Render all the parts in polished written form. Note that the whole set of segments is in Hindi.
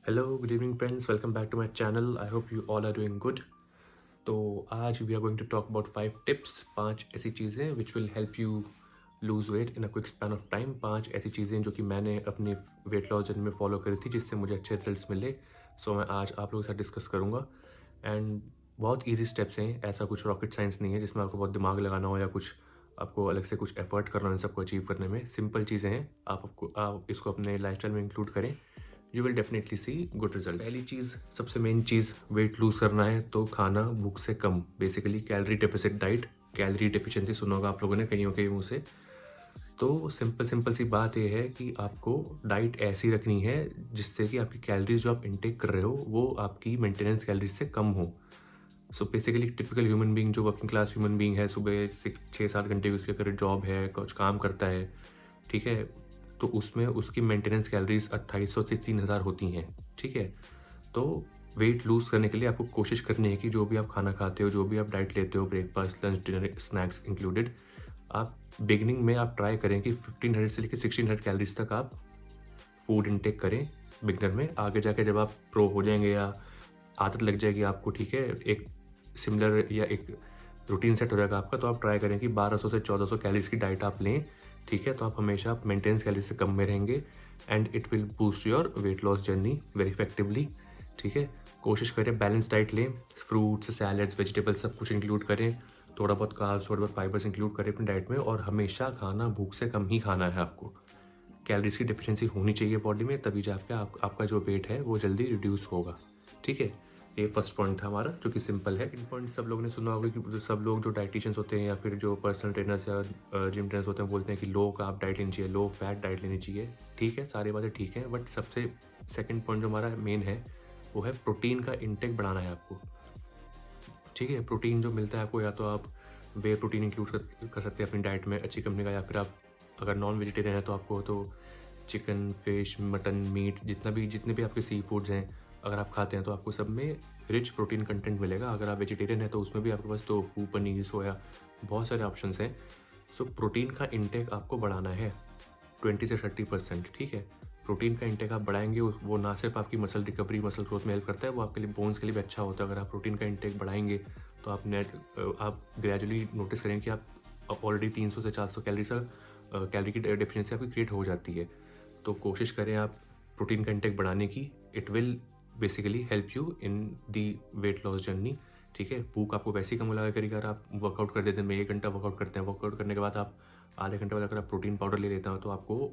Hello, good evening, friends. Welcome back to my channel. I hope you all are doing good. तो आज we are going to talk about 5 tips, 5 ऐसी चीज़ें which will help you lose weight in a quick span of time. 5 ऐसी चीज़ें जो कि मैंने अपनी वेट लॉस जर्नी में फॉलो करी थी, जिससे मुझे अच्छे रिजल्ट्स मिले। सो मैं आज आप लोगों के साथ डिस्कस करूँगा। एंड बहुत ईजी स्टेप्स हैं, ऐसा कुछ रॉकेट साइंस नहीं है जिसमें आपको बहुत दिमाग लगाना हो या कुछ आपको अलग से कुछ एफर्ट करना हो इन सबको अचीव करने में। सिंपल चीज़ें हैं, आप इसको अपने लाइफस्टाइल में इंक्लूड करें, you will definitely see good result. पहली चीज़, सबसे मेन चीज़, वेट लूज करना है तो खाना भूख से कम, basically calorie deficit diet. Calorie deficiency सुना होगा आप लोगों ने कहीं मुँह से। तो सिंपल सिंपल सी बात यह है कि आपको डाइट ऐसी रखनी है जिससे कि आपकी कैलोरीज जो आप इनटेक कर रहे हो वो आपकी मेंटेनेंस कैलोरीज से कम हो। So basically typical human being, जो वर्किंग क्लास ह्यूमन बीइंग है, सुबह 6-7 घंटे की उसकी अगर जॉब है, कुछ काम करता है, ठीक है, तो उसमें उसकी मेंटेनेंस कैलोरीज 2800 से 3000 होती हैं। ठीक है, तो वेट लूज़ करने के लिए आपको कोशिश करनी है कि जो भी आप खाना खाते हो, जो भी आप डाइट लेते हो, breakfast, lunch, dinner, snacks included, आप बिगिनिंग में आप ट्राई करें कि 1500 से लेकर 1600 कैलोरीज तक आप फूड इनटेक करें बिगनर में। आगे जाके जब आप प्रो हो जाएंगे या आदत लग जाएगी आपको, ठीक है, एक सिमिलर या एक रूटीन सेट हो जाएगा आपका, तो आप ट्राई करें कि 1200 से 1400 कैलोरीज की डाइट आप लें। ठीक है, तो आप हमेशा आप मेंटेनेंस कैलोरीज से कम में रहेंगे and it will boost your weight loss journey very effectively. ठीक है, कोशिश करें बैलेंस डाइट लें, फ्रूट्स, सैलड्स, वेजिटेबल्स सब कुछ इंक्लूड करें, थोड़ा बहुत कार्ब्स, थोड़ा बहुत फाइबर्स इंक्लूड करें अपनी डाइट में, और हमेशा खाना भूख से कम ही खाना है आपको। कैलोरीज की डिफिशिएंसी होनी चाहिए बॉडी में, तभी जाके आपका जो वेट है वो जल्दी रिड्यूस होगा। ठीक है, ये फर्स्ट पॉइंट था हमारा, जो कि सिंपल है। सेकंड पॉइंट, सब लोगों ने सुना होगा कि सब लोग जो डाइटिशियंस होते हैं या फिर जो पर्सनल ट्रेनर्स या जिम ट्रेनर्स होते हैं बोलते हैं कि लो कार्ब डाइट लेनी चाहिए, लो फैट डाइट लेनी चाहिए। ठीक है, सारी बातें ठीक है, बट सबसे सेकंड पॉइंट जो हमारा मेन है वो है प्रोटीन का इंटेक बढ़ाना है आपको। ठीक है, प्रोटीन जो मिलता है आपको, या तो आप वे प्रोटीन इंक्लूड कर सकते हैं अपनी डाइट में अच्छी कंपनी का, या फिर आप अगर नॉन वेजिटेरियन है तो आपको तो चिकन, फिश, मटन, मीट, जितने भी आपके सी फूड्स हैं, अगर आप खाते हैं तो आपको सब में रिच प्रोटीन कंटेंट मिलेगा। अगर आप वेजिटेरियन है तो उसमें भी आपके पास टोफू, पनीर, सोया, बहुत सारे ऑप्शंस हैं। सो प्रोटीन का इंटेक आपको बढ़ाना है 20 से 30%। ठीक है, प्रोटीन का इंटेक आप बढ़ाएंगे, वो ना सिर्फ आपकी मसल रिकवरी, मसल ग्रोथ में हेल्प करता है, वो आपके लिए बोन्स के लिए भी अच्छा होता है। अगर आप प्रोटीन का इंटेक बढ़ाएंगे तो आप ग्रेजुअली नोटिस करेंगे कि आप ऑलरेडी 300 से 400 कैलोरी की डेफिशिएंसी आपकी क्रिएट हो जाती है। तो कोशिश करें आप प्रोटीन का इंटेक बढ़ाने की। It will basically help you in the wait loss journey. ठीक है, भूख आपको वैसे ही कम लगा करेगी अगर आप वर्कआउट कर देते हैं, में 1 घंटा वर्कआउट करते हैं, वर्कआउट करने के बाद आप आधे घंटे बाद अगर आप प्रोटीन पाउडर ले लेते हो तो आपको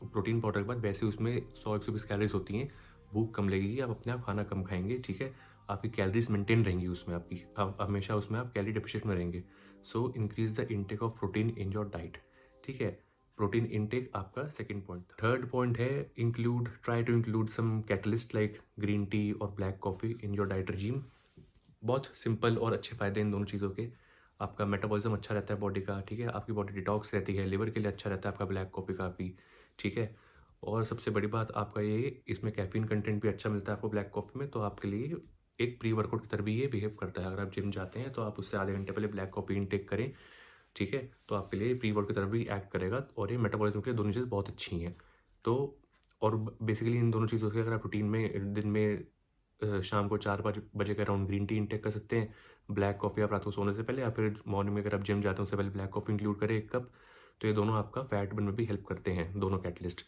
प्रोटीन पाउडर के बाद वैसे उसमें 100-120 कैलोरीज होती हैं, भूख कम लगेगी, आप अपने आप खाना कम खाएंगे। ठीक है, आपकी कैलोरीज मेंटेन रहेंगी उसमें, आपकी आप हमेशा उसमें आप कैलोरी डेफिशिएंट में रहेंगे। So increase the intake of protein in your diet. ठीक है, प्रोटीन इनटेक आपका सेकंड पॉइंट था। थर्ड पॉइंट है try to include some catalyst like green tea और black coffee in your diet regime। बहुत सिंपल और अच्छे फ़ायदे इन दोनों चीज़ों के। आपका मेटाबॉलिज्म अच्छा रहता है बॉडी का, ठीक है, आपकी बॉडी डिटॉक्स रहती है, लिवर के लिए अच्छा रहता है आपका ब्लैक कॉफ़ी काफ़ी। ठीक है, और सबसे बड़ी बात आपका ये, इसमें कैफीन कंटेंट भी अच्छा मिलता है आपको ब्लैक कॉफ़ी में, तो आपके लिए एक प्री वर्कआउट की तरह भी ये बिहेव करता है। अगर आप जिम जाते हैं तो आप उससे आधे घंटे पहले ब्लैक कॉफ़ी इनटेक करें, ठीक है, तो आपके लिए प्री वर्क की तरफ भी एक्ट करेगा, और ये मेटाबॉलिज्म के लिए दोनों चीज़ बहुत अच्छी हैं। तो और बेसिकली इन दोनों चीज़ों के अगर आप रूटीन में दिन में शाम को 4-5 बजे के अराउंड ग्रीन टी इंटेक कर सकते हैं, ब्लैक कॉफ़ी आप रात को सोने से पहले, या फिर मॉर्निंग में अगर आप जिम जाते हैं उससे पहले ब्लैक कॉफ़ी इंक्लूड करें 1 कप। तो ये दोनों आपका फैट बर्न में भी हेल्प करते हैं, दोनों catalyst.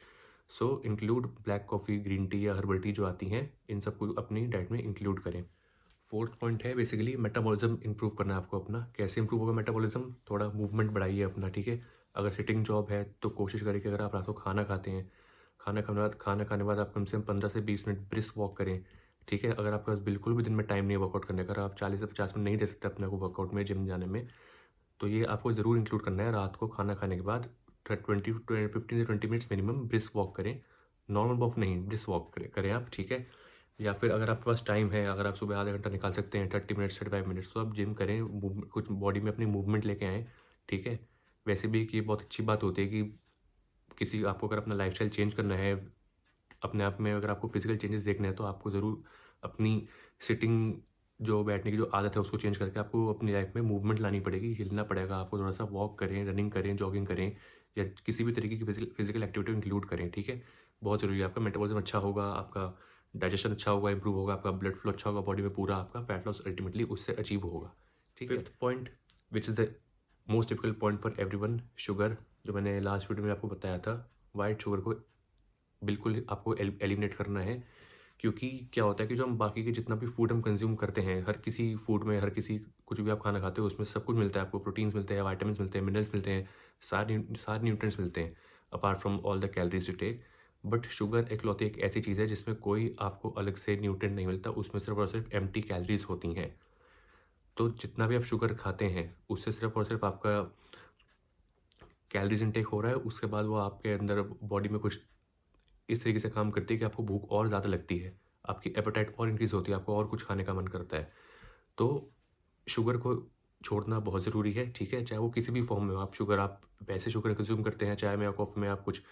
So include black coffee, green tea या हर्बल टी जो आती हैं, इन सबको अपनी डाइट में इंक्लूड करें। फोर्थ पॉइंट है बेसिकली मेटाबॉलिज्म इंप्रूव करना है आपको अपना। कैसे इंप्रूव होगा मेटाबॉलिज्म? थोड़ा मूवमेंट बढ़ाइए अपना। ठीक है, अगर सिटिंग जॉब है तो कोशिश करें कि अगर आप रात को खाना खाते हैं, खाना खाने के बाद आप कम से कम 15 से 20 मिनट ब्रिस्क वॉक करें। ठीक है, अगर आपके पास बिल्कुल भी दिन में टाइम नहीं है वर्कआउट करने का, अगर आप 40 से 50 मिनट नहीं दे सकते अपने को वर्कआउट में, जिम जाने में, तो ये आपको ज़रूर इंक्लूड करना है। रात को खाना खाने के बाद 15 से 20 मिनट्स मिनिमम ब्रिस्क वॉक करें। नॉर्मल वॉक नहीं, ब्रिस्क वॉक करें आप। ठीक है, या फिर अगर आपके पास टाइम है, अगर आप सुबह आधा घंटा निकाल सकते हैं, 30 मिनट्स 35 मिनट्स, तो आप जिम करें, कुछ बॉडी में अपनी मूवमेंट लेके आएँ। ठीक है, वैसे भी एक ये बहुत अच्छी बात होती है कि किसी आपको अगर अपना लाइफस्टाइल चेंज करना है, अपने आप में अगर आपको फिजिकल चेंजेस देखने हैं, तो आपको ज़रूर अपनी सिटिंग, जो बैठने की जो आदत है उसको चेंज करके आपको अपनी लाइफ में मूवमेंट लानी पड़ेगी, हिलना पड़ेगा आपको, थोड़ा सा वॉक करें, रनिंग करें, जॉगिंग करें, या किसी भी तरीके की फिजिकल एक्टिविटी इंक्लूड करें। ठीक है, बहुत ज़रूरी है, आपका मेटाबॉलिज्म अच्छा होगा, आपका डाइजेशन अच्छा होगा, इंप्रूव होगा, आपका ब्लड फ्लो अच्छा होगा बॉडी में, पूरा आपका फैट लॉस अल्टीमेटली उससे अचीव होगा। ठीक है, fifth point which is the most difficult point for everyone, sugar, जो मैंने लास्ट वीडियो में आपको बताया था। वाइट शुगर को बिल्कुल आपको एलिमिनेट करना है, क्योंकि क्या होता है कि जो हम बाकी के जितना भी फूड हम कंज्यूम करते हैं, हर किसी फूड में, हर किसी कुछ भी आप खाना खाते हो उसमें सब कुछ मिलता है आपको, प्रोटीन्स मिलते हैं, वाइटामिन मिलते हैं, मिनरल्स मिलते हैं, सारे न्यूट्रिएंट्स मिलते हैं apart from all the calories you take. But sugar इकलौती एक ऐसी चीज़ है जिसमें कोई आपको अलग से न्यूट्रिएंट नहीं मिलता, उसमें सिर्फ और सिर्फ एम्प्टी कैलोरीज होती हैं। तो जितना भी आप शुगर खाते हैं उससे सिर्फ और सिर्फ आपका कैलोरीज इनटेक हो रहा है, उसके बाद वो आपके अंदर बॉडी में कुछ इस तरीके से काम करती है कि आपको भूख और ज़्यादा लगती है, आपकी एपेटाइट और इंक्रीज़ होती है, आपको और कुछ खाने का मन करता है। तो शुगर को छोड़ना बहुत ज़रूरी है, ठीक है? चाहे वो किसी भी फ़ॉर्म में हो, आप शुगर आप वैसे शुगर कंज़्यूम करते हैं, चाय में या कॉफ़ी में, आप कुछ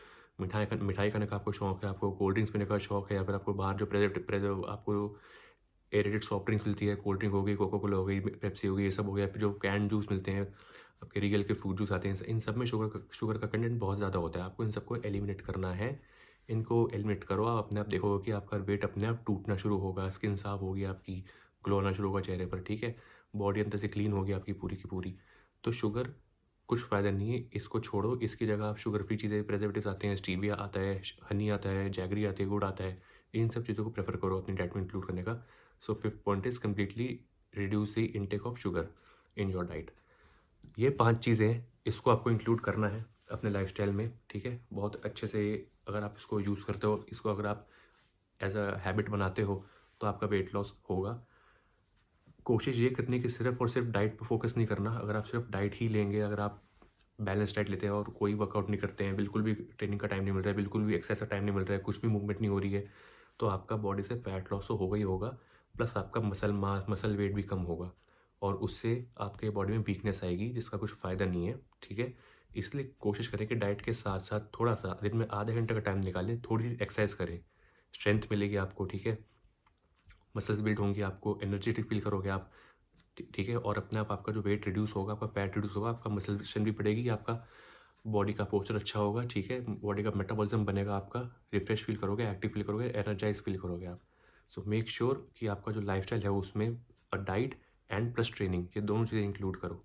मिठाई खाने का आपको शौक है, आपको कोल्ड ड्रिंक्स पीने का शौक है, या फिर आपको बाहर जो आपको एयरेटेड सॉफ्ट ड्रिंक्स मिलती है, कोल्ड ड्रिंक हो गई, कोका कोला हो गई, पेप्सी हो गई, ये सब हो गया, फिर जो कैन जूस मिलते हैं, आपके रियल के फ्रूट जूस आते हैं, इन सब में शुगर का कंटेंट बहुत ज़्यादा होता है। आपको इन सबको एलिमिनेट करना है। इनको एलिमिनेट करो, आप अपने आप देखोगे कि आपका वेट अपने आप टूटना शुरू होगा, स्किन साफ होगी आपकी, ग्लो आना शुरू होगा चेहरे पर, ठीक है? बॉडी अंदर से क्लीन होगी आपकी पूरी की पूरी। तो शुगर कुछ फ़ायदा नहीं है, इसको छोड़ो। इसकी जगह आप शुगर फ्री चीज़ें, प्रिजर्वेटिव्स आते हैं, स्टीविया आता है, हनी आता है, जैगरी आती है, गुड़ आता है, इन सब चीज़ों को प्रेफर करो अपनी डाइट में इंक्लूड करने का। So fifth point is completely reduce the intake of sugar in your diet. ये 5 चीज़ें हैं, इसको आपको इंक्लूड करना है अपने लाइफस्टाइल में, ठीक है? बहुत अच्छे से अगर आप इसको यूज़ करते हो, इसको अगर आप एज़ अ हैबिट बनाते हो, तो आपका वेट लॉस होगा। कोशिश ये करनी है कि सिर्फ़ और सिर्फ डाइट पे फ़ोकस नहीं करना। अगर आप सिर्फ डाइट ही लेंगे, अगर आप बैलेंस डाइट लेते हैं और कोई वर्कआउट नहीं करते हैं, बिल्कुल भी ट्रेनिंग का टाइम नहीं मिल रहा है, बिल्कुल भी एक्सरसाइज का टाइम नहीं मिल रहा है, कुछ भी मूवमेंट नहीं हो रही है, तो आपका बॉडी से फैट लॉस तो होगा ही होगा, प्लस आपका मसल वेट भी कम होगा, और उससे आपके बॉडी में वीकनेस आएगी, जिसका कुछ फ़ायदा नहीं है, ठीक है? इसलिए कोशिश करें कि डाइट के साथ-साथ थोड़ा-सा दिन में आधे घंटे का टाइम निकालें, थोड़ी-सी एक्सरसाइज करें, स्ट्रेंथ मिलेगी आपको, ठीक है? मसल्स बिल्ड होंगी, आपको एनर्जेटिक फ़ील करोगे आप, ठीक है? और अपने आप आपका जो वेट रिड्यूस होगा, आपका फैट रिड्यूस होगा, आपका मसल्स भी बढ़ेगी, आपका बॉडी का पोस्चर अच्छा होगा, ठीक है? बॉडी का मेटाबॉलिज्म बनेगा आपका, रिफ्रेश फ़ील करोगे, एक्टिव फ़ील करोगे, एनर्जाइज़ फ़ील करोगे आप। सो मेक श्योर कि आपका जो लाइफ़स्टाइल है उसमें डाइट एंड प्लस ट्रेनिंग, ये दोनों चीज़ें इंक्लूड करो।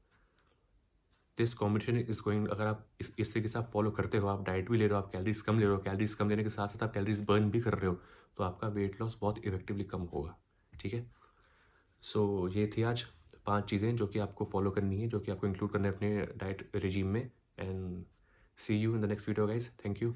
दिस कॉम्बिनेशन इज़ गोइंग, अगर आप इस तरीके से आप फॉलो करते हो, आप डाइट भी ले रहे हो, आप कैलोरीज़ कम ले रहे हो, कैलोरीज़ कम लेने के साथ-साथ आप कैलोरीज़ बर्न भी कर रहे हो, तो आपका वेट लॉस बहुत इफ़ेक्टिवली कम होगा, ठीक है? सो ये थी आज 5 चीज़ें जो कि आपको फॉलो करनी है, जो कि आपको इंक्लूड करना है अपने डाइट रिजीम में। And see you in the next video guys. Thank you.